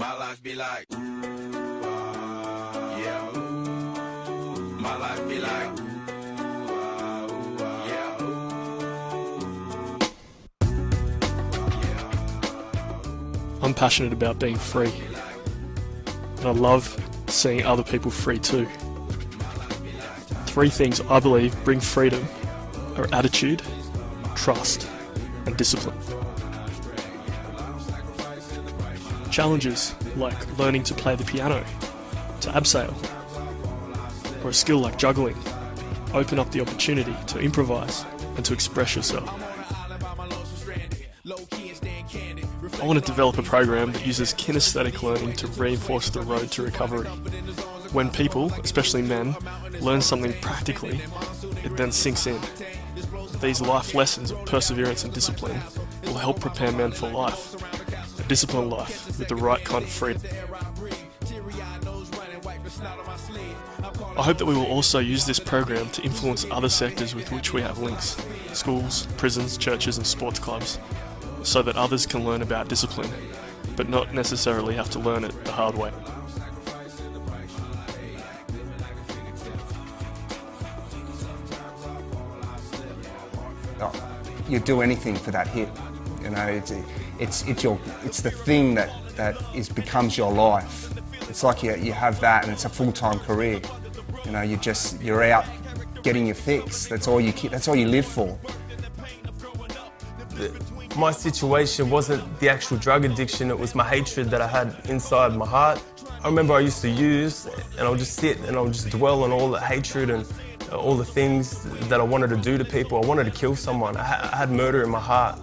My life be like, yeah. My life be like, yeah. I'm passionate about being free, and I love seeing other people free too. 3 things I believe bring freedom are attitude, trust, and discipline. Challenges like learning to play the piano, to abseil, or a skill like juggling open up the opportunity to improvise and to express yourself. I want to develop a program that uses kinesthetic learning to reinforce the road to recovery. When people, especially men, learn something practically, it then sinks in. These life lessons of perseverance and discipline will help prepare men for life, a disciplined life with the right kind of freedom. I hope that we will also use this program to influence other sectors with which we have links, schools, prisons, churches and sports clubs, so that others can learn about discipline, but not necessarily have to learn it the hard way. You'd do anything for that hit, you know. It's the thing that becomes your life. It's like you have that, and it's a full-time career. You know, you're out getting your fix. That's all you live for. My situation wasn't the actual drug addiction, it was my hatred that I had inside my heart. I remember I used to use, and I would just sit and I would just dwell on all the hatred and all the things that I wanted to do to people. I wanted to kill someone. I had murder in my heart.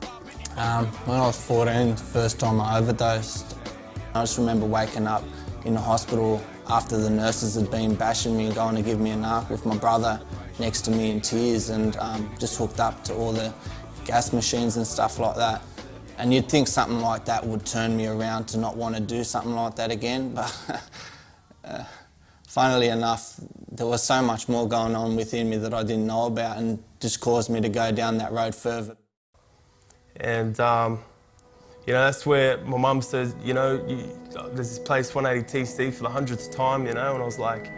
When I was 14, the first time I overdosed, I just remember waking up in the hospital after the nurses had been bashing me and going to give me a narc with my brother next to me in tears, and just hooked up to all the gas machines and stuff like that. And you'd think something like that would turn me around to not want to do something like that again, but funnily enough, there was so much more going on within me that I didn't know about, and just caused me to go down that road further. And you know, that's where my mum says, you know, there's this place 180 TC for the 100th time, you know, and I was like,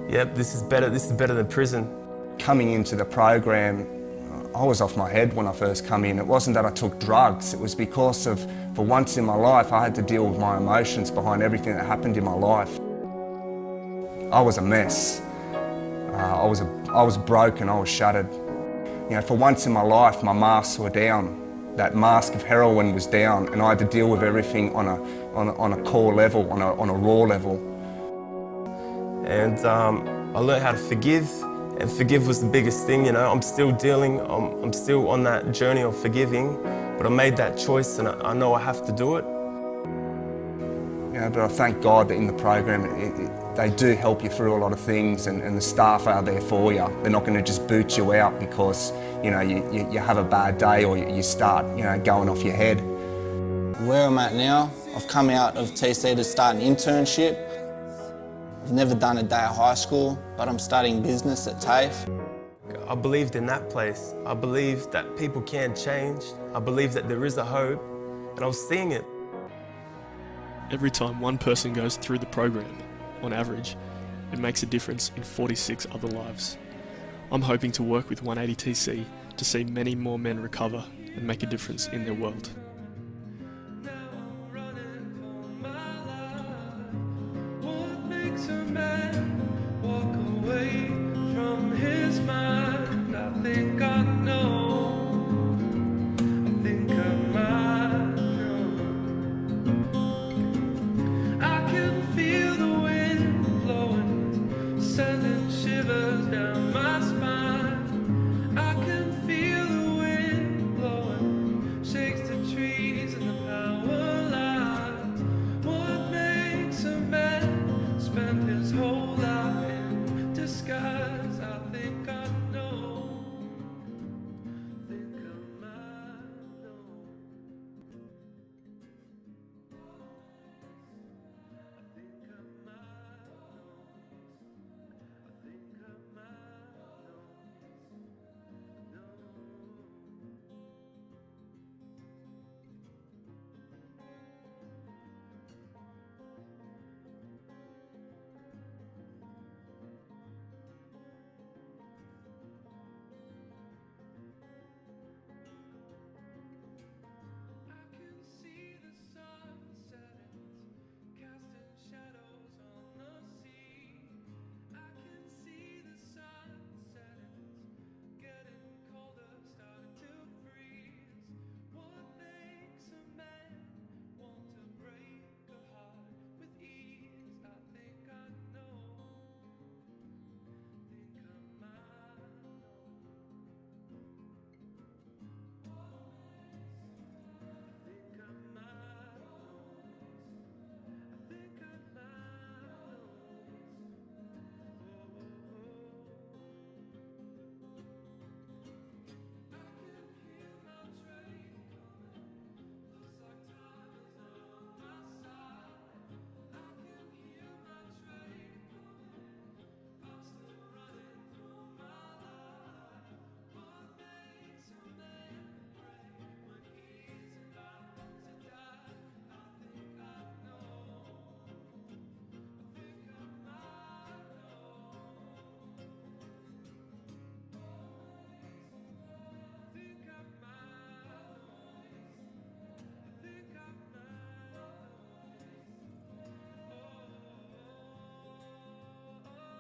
yep, this is better than prison. Coming into the program, I was off my head when I first come in. It wasn't that I took drugs, it was because for once in my life, I had to deal with my emotions behind everything that happened in my life. I was a mess. I was broken, I was shattered. You know, for once in my life, my masks were down. That mask of heroin was down, and I had to deal with everything on a core level, on a raw level. And I learned how to forgive, and forgive was the biggest thing, you know. I'm still dealing, I'm still on that journey of forgiving, but I made that choice and I know I have to do it. You know, but I thank God that in the program, they do help you through a lot of things, and the staff are there for you. They're not going to just boot you out because, you know, you have a bad day or you start, you know, going off your head. Where I'm at now, I've come out of TC to start an internship. I've never done a day of high school, but I'm studying business at TAFE. I believed in that place. I believed that people can change. I believed that there is a hope, and I was seeing it. Every time one person goes through the program, on average, it makes a difference in 46 other lives. I'm hoping to work with 180 TC to see many more men recover and make a difference in their world. What makes a man?